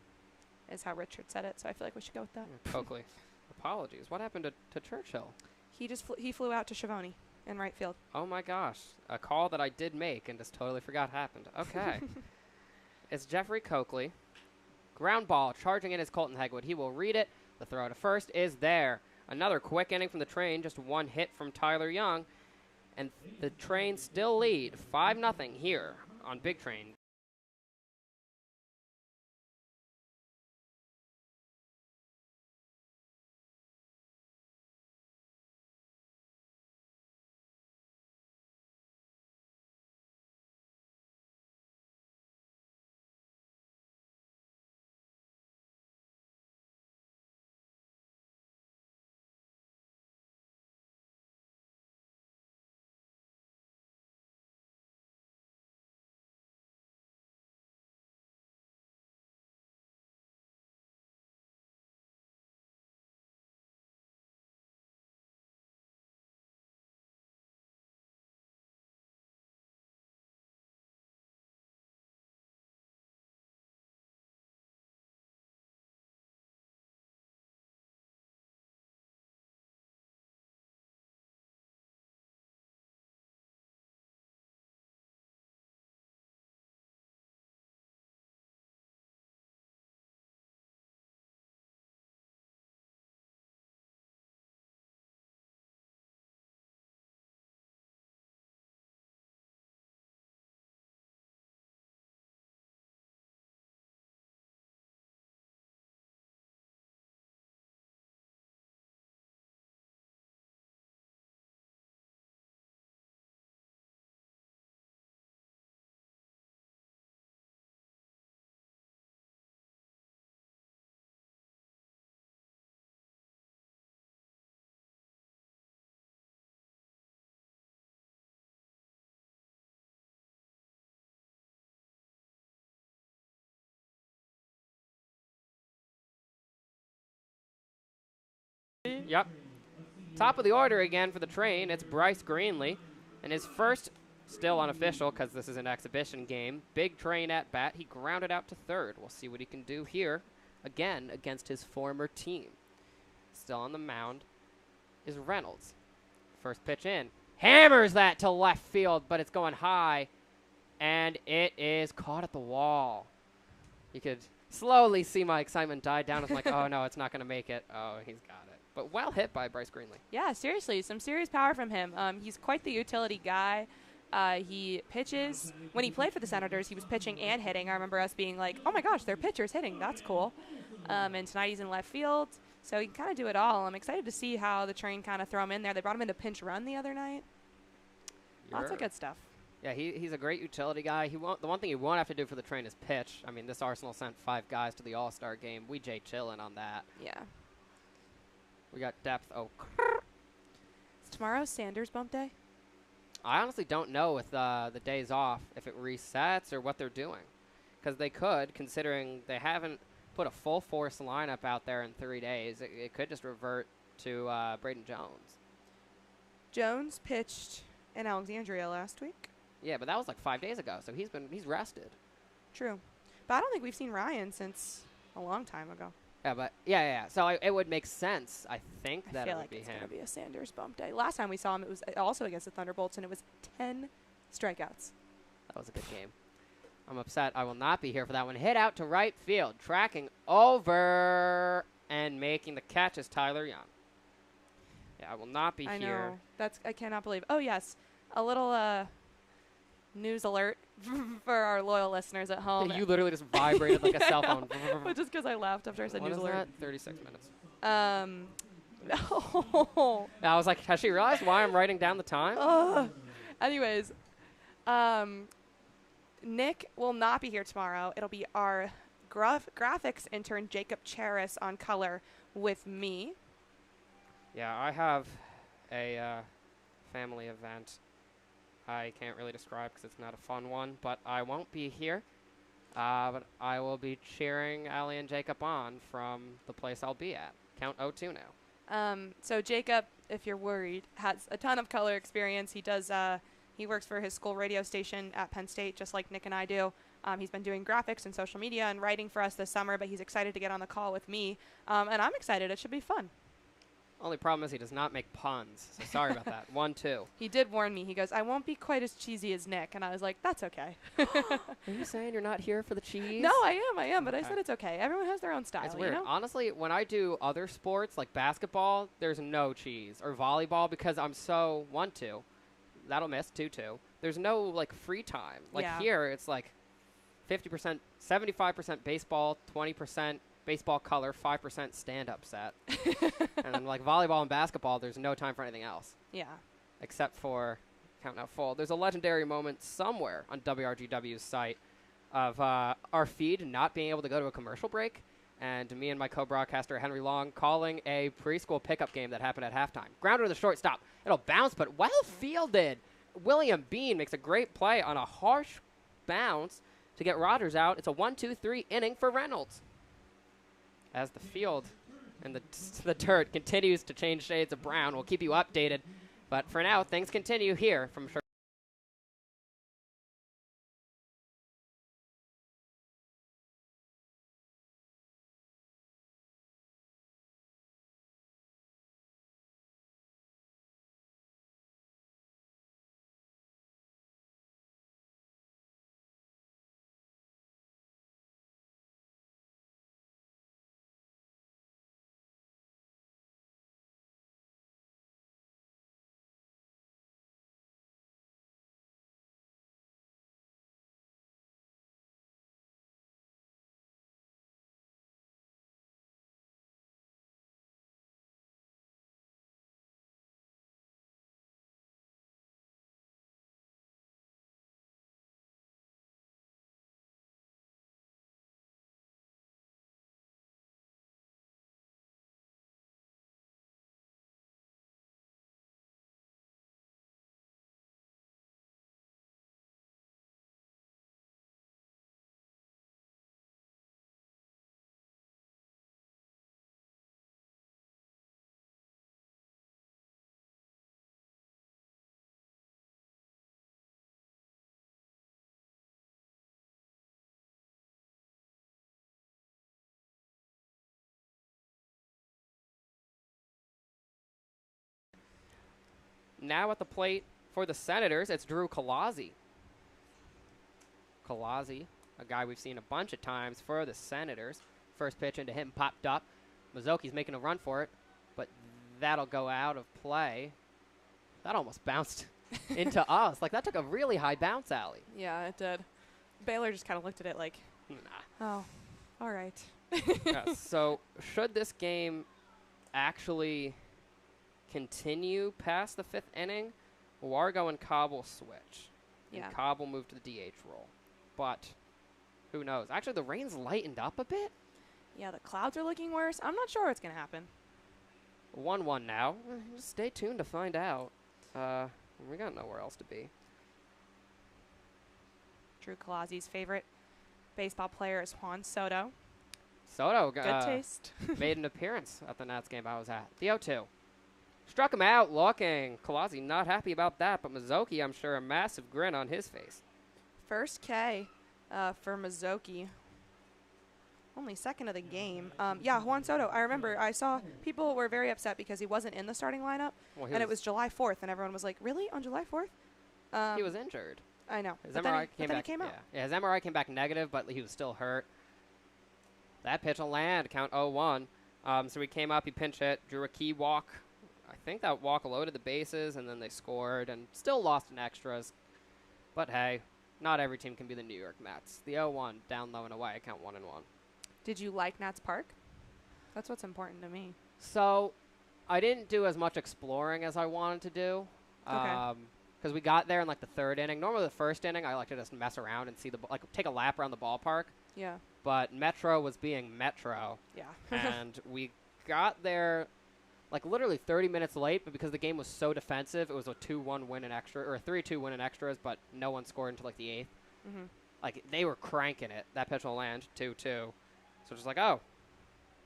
is how Richard said it, so I feel like we should go with that. Coakley. Apologies. What happened to Churchill? He flew out to Schiavone in right field. Oh, my gosh. A call that I did make and just totally forgot happened. Okay. It's Jeffrey Coakley. Ground ball. Charging in is Colton Hegwood. He will read it. The throw to first is there. Another quick inning from the Train. Just one hit from Tyler Young. And the Train still lead 5-0 here on Big Train. Yep. Top of the order again for the Train. It's Bryce Greenlee. And his first, still unofficial because this is an exhibition game, Big Train at bat. He grounded out to third. We'll see what he can do here again against his former team. Still on the mound is Reynolds. First pitch in. Hammers that to left field, but it's going high. And it is caught at the wall. You could slowly see my excitement die down. I'm like, oh, no, it's not going to make it. Oh, he's got it. But well hit by Bryce Greenlee. Yeah, seriously, some serious power from him. He's quite the utility guy. He pitches. When he played for the Senators, he was pitching and hitting. I remember us being like, oh, my gosh, their pitcher's hitting. That's cool. And tonight he's in left field. So he can kind of do it all. I'm excited to see how the Train kind of throw him in there. They brought him into pinch run the other night. Lots of good stuff. Yeah, he's a great utility guy. The one thing he won't have to do for the Train is pitch. I mean, this Arsenal sent 5 guys to the All-Star game. We Jay chillin' on that. Yeah. We got depth. Oh. Is tomorrow Sanders bump day? I honestly don't know with the days off if it resets or what they're doing. Because they could, considering they haven't put a full force lineup out there in 3 days. It could just revert to Braden Jones. Jones pitched in Alexandria last week. Yeah, but that was like 5 days ago, so he's rested. True. But I don't think we've seen Ryan since a long time ago. Yeah, but yeah. So it would make sense, I think, that it would be him. I feel like it's going to be a Sanders bump day. Last time we saw him, it was also against the Thunderbolts, and it was 10 strikeouts. That was a good game. I'm upset I will not be here for that one. Hit out to right field, tracking over and making the catch is Tyler Young. Yeah, I will not be here. I know. I cannot believe. Oh, yes. A little news alert for our loyal listeners at home. You literally just vibrated like a cell phone. Just because I laughed after I said What news is alert. that? 36 minutes. No. I was like, has she realized why I'm writing down the time? Anyways, Nick will not be here tomorrow. It'll be our graphics intern, Jacob Charis, on color with me. Yeah, I have a family event I can't really describe because it's not a fun one, but I won't be here. But I will be cheering Allie and Jacob on from the place I'll be at. Count 02 now. So Jacob, if you're worried, has a ton of color experience. He does. He works for his school radio station at Penn State, just like Nick and I do. He's been doing graphics and social media and writing for us this summer, but he's excited to get on the call with me, and I'm excited. It should be fun. Only problem is he does not make puns, so sorry about that. 1-2. He did warn me. He goes, I won't be quite as cheesy as Nick. And I was like, that's okay. Are you saying you're not here for the cheese? No, I am. But I said it's okay. Everyone has their own style, It's weird. you know? Honestly, when I do other sports like basketball, there's no cheese. Or volleyball, because I'm so 1-2. That'll miss 2-2. There's no like free time. Like here, it's like 50%, 75% baseball, 20% baseball color, 5% stand-up set. And then like volleyball and basketball, there's no time for anything else. Yeah. Except for Count Now Full. There's a legendary moment somewhere on WRGW's site of our feed not being able to go to a commercial break, and me and my co-broadcaster Henry Long calling a preschool pickup game that happened at halftime. Grounded to the shortstop. It'll bounce, but well fielded. William Bean makes a great play on a harsh bounce to get Rogers out. It's a 1-2-3 inning for Reynolds. As the field and the dirt continues to change shades of brown, we'll keep you updated. But for now, things continue here from now at the plate for the Senators, it's Drew Colazzi. Colazzi, a guy we've seen a bunch of times for the Senators. First pitch into him popped up. Mazzocchi's making a run for it, but that'll go out of play. That almost bounced into us. Like, that took a really high bounce, Allie. Yeah, it did. Baylor just kind of looked at it like, Nah. oh, all right. So should this game actually continue past the fifth inning, Wargo and Cobb will switch. Yeah. And Cobb will move to the DH role. But who knows? Actually, the rain's lightened up a bit. Yeah, the clouds are looking worse. I'm not sure what's going to happen. 1-1 now. Just stay tuned to find out. We got nowhere else to be. Drew Colazzi's favorite baseball player is Juan Soto. Soto Good taste. made an appearance at the Nats game I was at. The 0-2. Struck him out looking. Colazzi not happy about that, but Mazzocchi, I'm sure, a massive grin on his face. First K for Mazzocchi. Only second of the game. Yeah, Juan Soto. I remember I saw people were very upset because he wasn't in the starting lineup. Well, And it was July 4th, and everyone was like, really? On July 4th? he was injured. I know. His But MRI then he came out. Yeah, his MRI came back negative, but he was still hurt. That pitch will land, count 0-1. So he came up, he pinch hit, drew a key walk. I think that walk loaded the bases, and then they scored and still lost in extras. But hey, not every team can be the New York Mets. The 0-1, down low and away, I count 1-1. Did you like Nats Park? That's what's important to me. So, I didn't do as much exploring as I wanted to do. Okay. Because we got there in like the third inning. Normally the first inning, I like to just mess around and see take a lap around the ballpark. Yeah. But Metro was being Metro. Yeah. And we got there like literally 30 minutes late, but because the game was so defensive, it was a 2-1 win in extra, or a 3-2 win in extras, but no one scored until like the 8th. Mm-hmm. Like, they were cranking it. That pitch will land 2-2. So just like, oh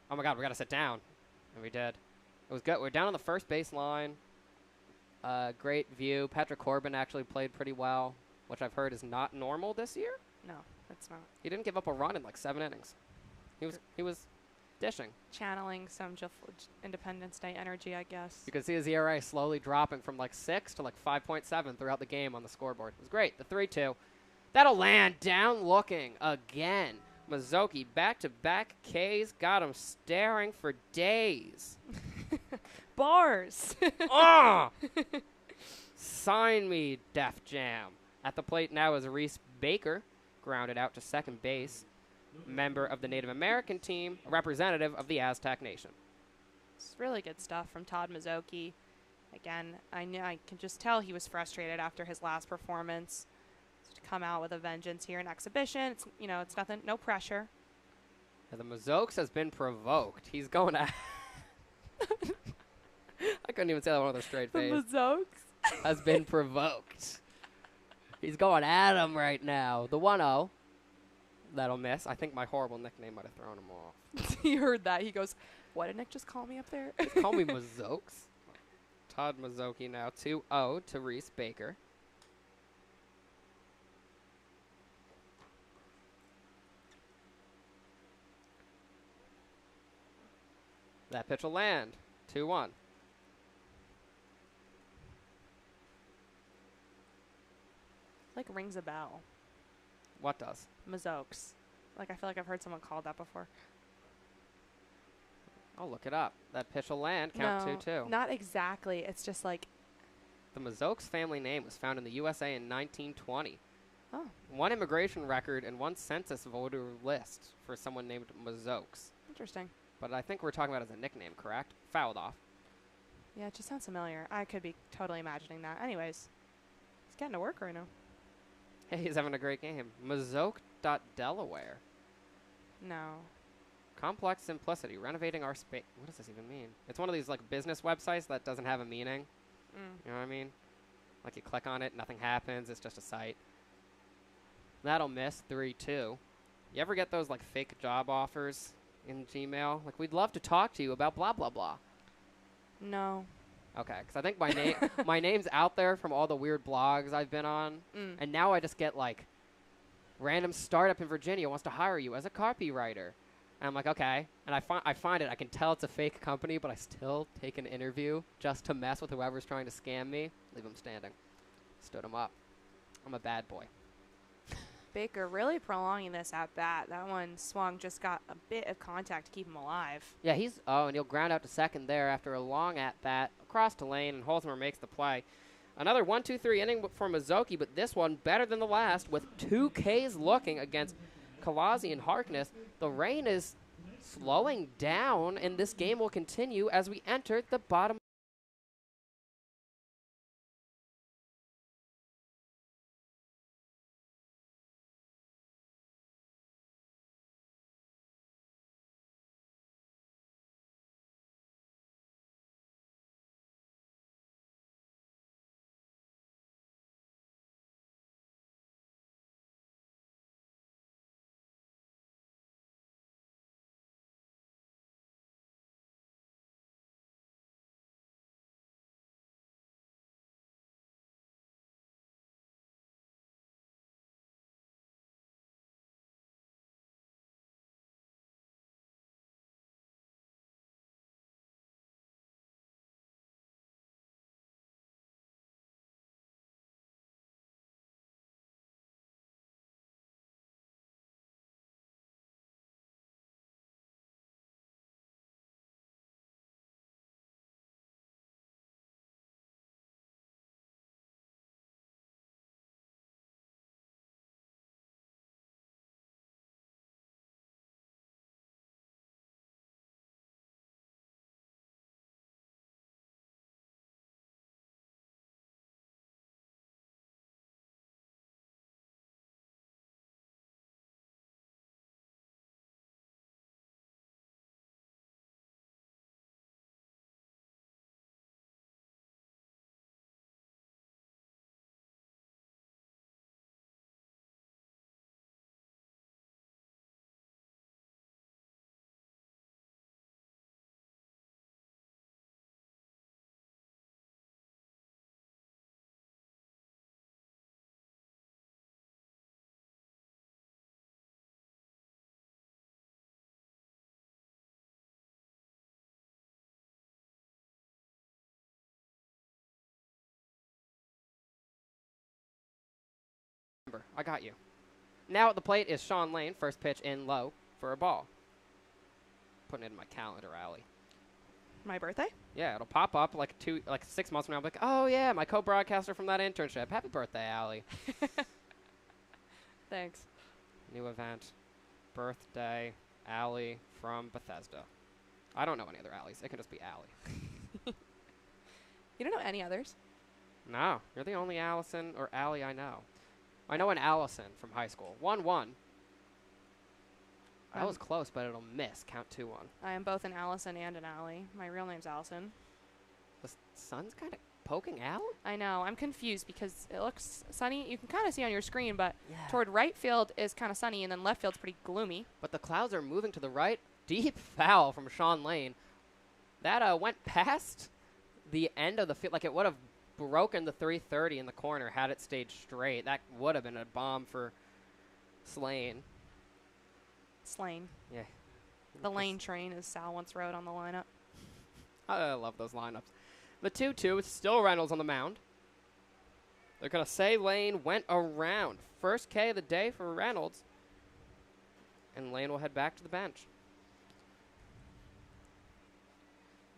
my God, we got to sit down. And we did. It was good. We're down on the first baseline. Great view. Patrick Corbin actually played pretty well, which I've heard is not normal this year. No, it's not. He didn't give up a run in like 7 innings. He was dishing. Channeling some Independence Day energy, I guess. You can see his ERA slowly dropping from like 6 to like 5.7 throughout the game on the scoreboard. It was great. The 3-2. That'll land down looking again. Mizuki back-to-back Ks got him staring for days. Bars. Ah! Sign me, Def Jam. At the plate now is Reese Baker, grounded out to second base. Member of the Native American team, a representative of the Aztec Nation. It's really good stuff from Todd Mizuki. Again, I can just tell he was frustrated after his last performance. To come out with a vengeance here in exhibition, it's nothing, no pressure. The Mazokes has been provoked. He's going to. I couldn't even say that one with a straight face. The Mazokes has been provoked. He's going at him right now. The 1-0. That'll miss. I think my horrible nickname might have thrown him off. He heard that. He goes, "What did Nick just call me up there?" Call me Mazokes. Todd Mizuki now 2-0 to Reese Baker. That pitch will land. 2-1. Like rings a bell. What does? Mazokes. Like I feel like I've heard someone call that before. I'll look it up. That pitch will land. Count 2-2. Not exactly. It's just like. The Mazokes family name was found in the USA in 1920. Oh. One immigration record and one census voter list for someone named Mazokes. Interesting. But I think we're talking about it as a nickname, correct? Fouled off. Yeah, it just sounds familiar. I could be totally imagining that. Anyways, he's getting to work right now. Hey, he's having a great game. Mazoke.Delaware. No. Complex simplicity. Renovating our space. What does this even mean? It's one of these like business websites that doesn't have a meaning. You know what I mean? Like you click on it, nothing happens. It's just a site. That'll miss 3-2. You ever get those like fake job offers in Gmail? Like, we'd love to talk to you about blah, blah, blah. No. Okay, because I think my name my name's out there from all the weird blogs I've been on, and now I just get like random startup in Virginia wants to hire you as a copywriter, and I'm like, okay, and I find it. I can tell it's a fake company, but I still take an interview just to mess with whoever's trying to scam me. Leave them standing. Stood them up. I'm a bad boy. Baker really prolonging this at bat. That one swung, just got a bit of contact to keep him alive. Yeah, and he'll ground out to second there after a long at bat across to lane, and Holzmer makes the play. Another 1-2-3 inning for Mizuki, but this one better than the last with 2 Ks looking against Kalazi and Harkness. The rain is slowing down, and this game will continue as we enter the bottom whatever. I got you. Now at the plate is Sean Lane. First pitch in low for a ball. Putting it in my calendar, Allie. My birthday? Yeah, it'll pop up like 6 months from now. I'll be like, oh, yeah, my co-broadcaster from that internship. Happy birthday, Allie. Thanks. New event. Birthday, Allie from Bethesda. I don't know any other Allies. It can just be Allie. You don't know any others? No, you're the only Allison or Allie I know. I know an Allison from high school. 1-1. That was close, but it'll miss. Count 2-1. I am both an Allison and an Allie. My real name's Allison. The sun's kind of poking out? I know. I'm confused because it looks sunny. You can kind of see on your screen, but Yeah. toward right field is kind of sunny, and then left field's pretty gloomy. But the clouds are moving to the right. Deep foul from Sean Lane. That went past the end of the field. Like, it would have broken the 330 in the corner had it stayed straight. That would have been a bomb for Slane. Slane. Yeah. The lane train, as Sal once wrote on the lineup. I love those lineups. The 2-2 is still Reynolds on the mound. They're going to say Lane went around. First K of the day for Reynolds. And Lane will head back to the bench.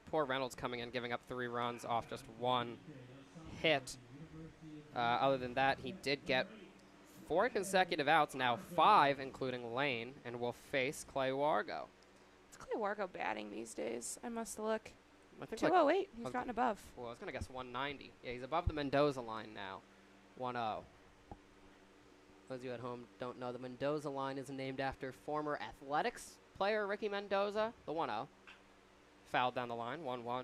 Poor Reynolds coming in, giving up 3 runs off just 1 hit. Other than that, he did get 4 consecutive outs, now 5, including Lane, and will face Clay Wargo. It's Clay Wargo batting these days. I must look. I think 208. He's gotten above. Well, I was going to guess 190. Yeah, he's above the Mendoza line now. 1-0. Those of you at home don't know, the Mendoza line is named after former athletics player Ricky Mendoza, the 1-0. Fouled down the line, 1-1.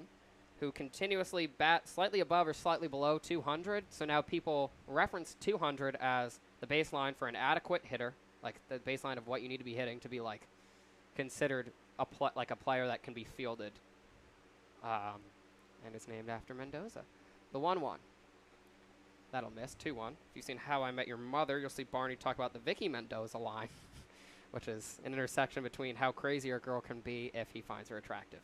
Who continuously bat slightly above or slightly below 200. So now people reference 200 as the baseline for an adequate hitter, like the baseline of what you need to be hitting to be like considered like a player that can be fielded. And it's named after Mendoza. The 1-1. That'll miss, 2-1. If you've seen How I Met Your Mother, you'll see Barney talk about the Vicky Mendoza line, which is an intersection between how crazy a girl can be if he finds her attractive.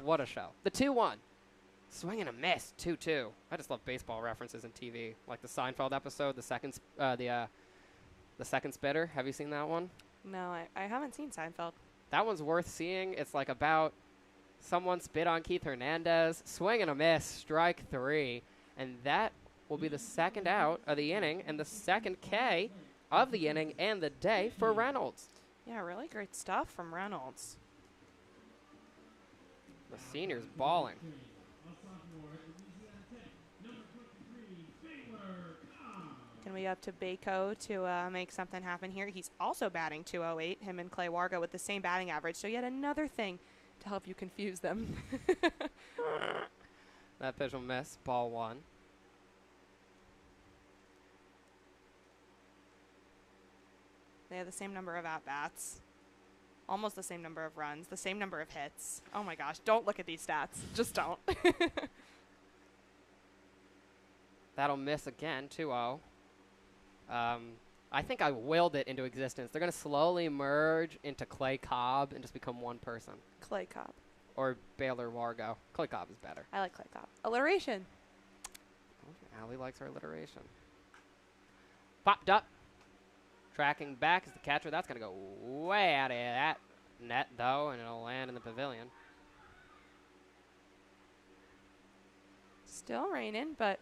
What a show. The 2-1. Swing and a miss, 2-2. I just love baseball references in TV, like the Seinfeld episode, the second spitter. Have you seen that one? No, I haven't seen Seinfeld. That one's worth seeing. It's like about someone spit on Keith Hernandez. Swing and a miss, strike 3. And that will be the second out of the inning and the second K of the inning and the day for Reynolds. Yeah, really great stuff from Reynolds. The senior's balling. Can we up to Bako to make something happen here? He's also batting 208, him and Clay Wargo with the same batting average. So yet another thing to help you confuse them. That pitch will miss. Ball 1. They have the same number of at-bats. Almost the same number of runs, the same number of hits. Oh my gosh, don't look at these stats. Just don't. That'll miss again, 2-0. I think I willed it into existence. They're going to slowly merge into Clay Cobb and just become one person. Clay Cobb. Or Baylor Wargo. Clay Cobb is better. I like Clay Cobb. Alliteration. Allie likes her alliteration. Popped up. Tracking back is the catcher. That's going to go way out of that net, though, and it'll land in the pavilion. Still raining, but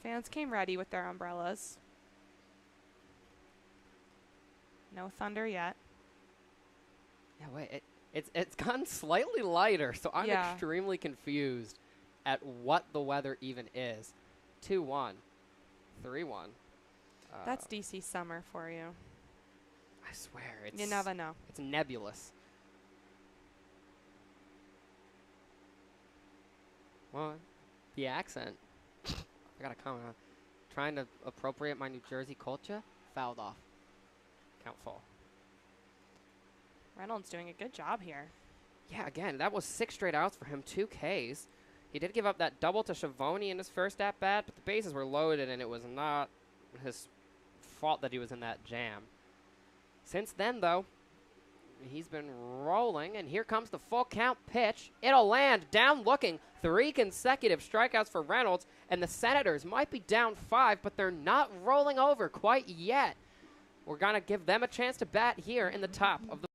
fans came ready with their umbrellas. No thunder yet. Yeah, wait. It's gotten slightly lighter, so I'm extremely confused at what the weather even is. 2-1. 3-1. That's DC summer for you. I swear, You never know. It's nebulous. Well, the accent. I gotta comment on. Trying to appropriate my New Jersey culture. Fouled off. Count full. Reynolds doing a good job here. Yeah, again, that was 6 straight outs for him, 2 Ks. He did give up that double to Schiavone in his first at-bat, but the bases were loaded, and it was not his fault that he was in that jam. Since then, though, He's been rolling, and here comes the full count pitch. It'll land, down looking. 3 consecutive strikeouts for Reynolds, and the Senators might be down 5, but they're not rolling over quite yet. We're going to give them a chance to bat here in the top of the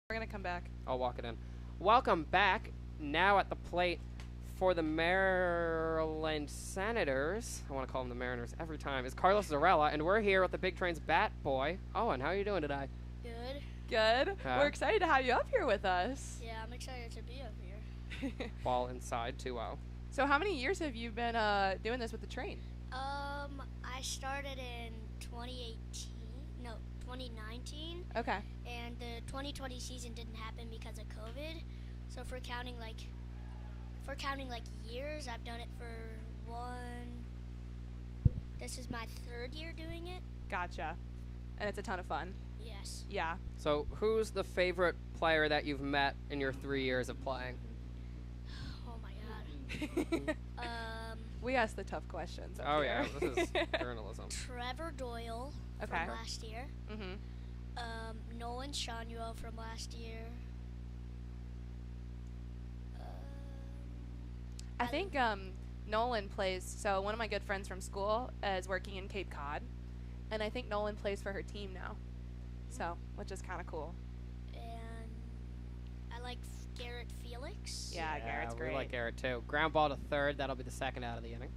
We're going to come back. I'll walk it in. Welcome back. Now at the plate for the Maryland Senators. I want to call them the Mariners every time. Is Carlos Zarella, and we're here with the Big Train's bat boy. Owen, how are you doing today? Good. Good. We're excited to have you up here with us. Yeah, I'm excited to be up here. Ball inside 2-0. So how many years have you been doing this with the train? I started in 2019. Okay. And the 2020 season didn't happen because of COVID. So if we're counting like years, I've done it for this is my 3rd year doing it. Gotcha. And it's a ton of fun. Yes. Yeah. So who's the favorite player that you've met in your 3 years of playing? Oh my god. We ask the tough questions. Oh yeah, this is journalism. Trevor Doyle from last year. Mm-hmm. Nolan Shanuo from last year. I think Nolan plays. So one of my good friends from school is working in Cape Cod, and I think Nolan plays for her team now. So, which is kind of cool. And I like Garrett Felix. Yeah, Garrett's great. We like Garrett too. Ground ball to third. That'll be the 2nd out of the inning.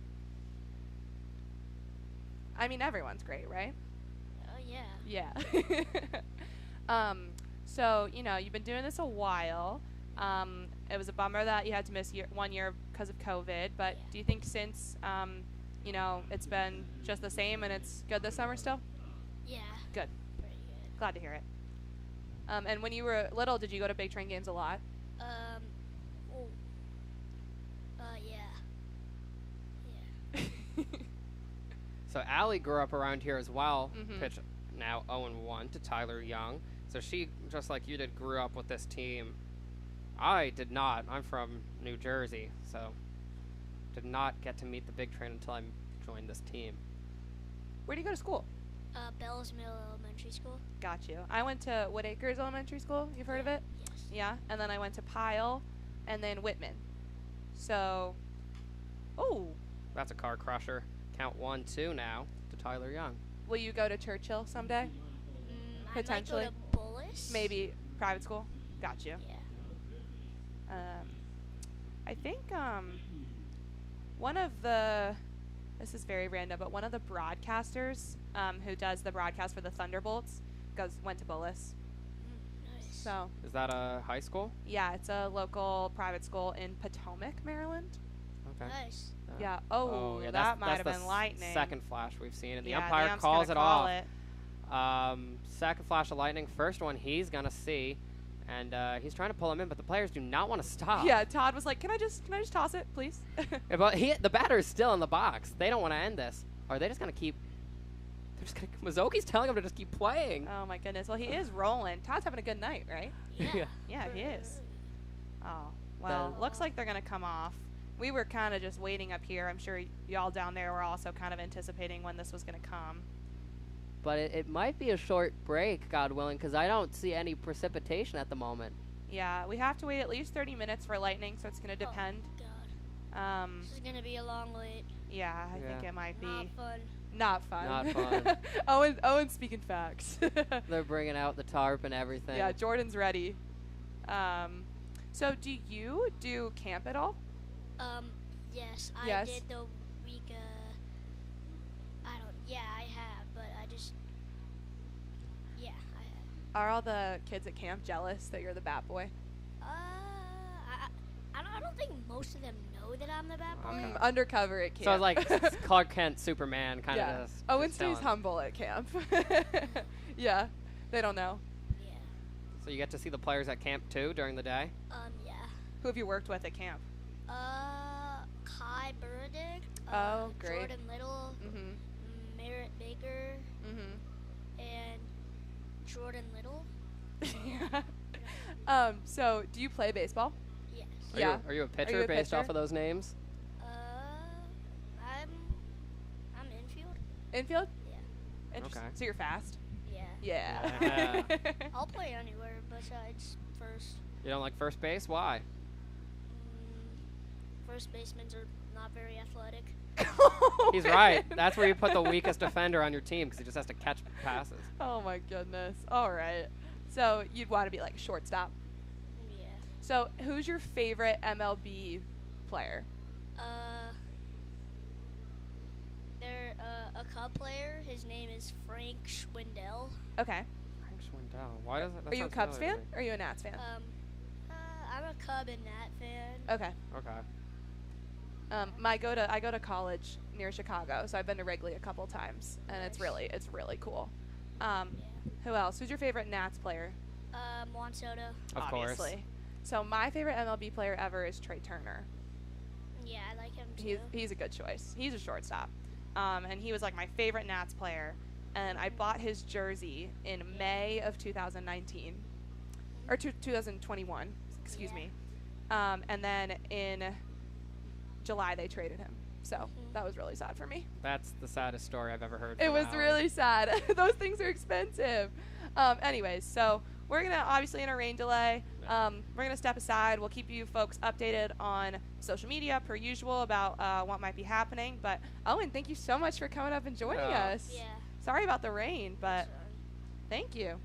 I mean, everyone's great, right? Oh yeah. Yeah. So, you know, you've been doing this a while. It was a bummer that you had to miss 1 year because of COVID, but do you think since, you know, it's been just the same and it's good this summer still? Yeah. Good. Pretty good. Glad to hear it. And when you were little, did you go to Big Train games a lot? Yeah. So Allie grew up around here as well. Mhm. Pitch now 0-1 to Tyler Young. So she, just like you did, grew up with this team. I did not. I'm from New Jersey, so did not get to meet the Big Train until I join this team. Where do you go to school? Bells Mill Elementary School. Got you. I went to Woodacres Elementary School. You've heard of it? Yes. Yeah. And then I went to Pyle, and then Whitman. So, oh, That's a car crusher. Count 1-2 now to Tyler Young. will you go to Churchill someday? Potentially. I might go to Bullis. Maybe private school. Got you. Yeah. I think one of the, this is very random, but one of the broadcasters who does the broadcast for the Thunderbolts went to Bullis. Nice. So Is that a high school? yeah, it's a local private school in Potomac, Maryland. Okay. Nice. Yeah. Oh, yeah, that might that's have the been lightning. second flash we've seen, and the Yeah, umpire ump's calls gonna it call off. it. Second flash of lightning, first one he's gonna see, and he's trying to pull him in, but the players do not want to stop. Yeah, Todd was like, "Can I just toss it, please?" Yeah, but the batter is still in the box. They don't want to end this. Or are they just gonna keep? They're just gonna. Mazzocchi's telling him to just keep playing. Oh my goodness. Well, he is rolling. Todd's having a good night, right? Yeah. Yeah, he is. Oh, well, looks like they're going to come off. We were kind of just waiting up here. I'm sure y'all down there were also kind of anticipating when this was going to come. But it might be a short break, God willing, because I don't see any precipitation at the moment. Yeah, we have to wait at least 30 minutes for lightning, so it's going to depend. Oh, God. This is going to be a long wait. Yeah, I think it might be. Not fun. Not fun. Not fun. Owen's speaking facts. They're bringing out the tarp and everything. Yeah, Jordan's ready. So do you do camp at all? Yes. Yes. I did the week, yeah, I have, but I just, yeah, I have. Are all the kids at camp jealous that you're the bat boy? I don't think most of them know that I'm the bad boy. Okay. Undercover at camp. So it's like Clark Kent, Superman, kind of. Yeah. Just Owen stays chilling. humble at camp. Yeah, they don't know. Yeah. So you get to see the players at camp too during the day. Yeah. Who have you worked with at camp? Kai Benedict. Oh, great. Jordan Little. Mm-hmm. Merritt Baker. Mm-hmm. And Jordan Little. Yeah. So do you play baseball? Yes. Are you a pitcher a based off pitcher? of those names? I'm infield. Infield? Yeah. Interesting. Okay. So you're fast? Yeah. Yeah. I'll play anywhere besides first. You don't like first base? Why? First basemen are not very athletic. He's right. That's where you put the weakest defender on your team because he just has to catch passes. Oh my goodness. All right. So you'd want to be like a shortstop. Yeah. So who's your favorite MLB player? They're a Cub player. His name is Frank Schwindel. Okay. Frank Schwindel. Why does that? Are you a Cubs fan or are you a Nats fan? I'm a Cub and Nat fan. Okay. Okay. I go to college near Chicago, so I've been to Wrigley a couple times, and it's really cool. Yeah. Who else? Who's your favorite Nats player? Juan Soto. Of Obviously. course. So my favorite MLB player ever is Trey Turner. Yeah, I like him too. He's a good choice. He's a shortstop, and he was like my favorite Nats player. And I bought his jersey in May of 2019, or 2021. Excuse me. And then in July they traded him. So that was really sad for me. That's the saddest story I've ever heard. It from was Alan. really sad. Those things are expensive. Anyways, so we're going to, obviously in a rain delay, we're going to step aside. We'll keep you folks updated on social media per usual about what might be happening. But Owen, thank you so much for coming up and joining us. Yeah. Sorry about the rain, but So, thank you.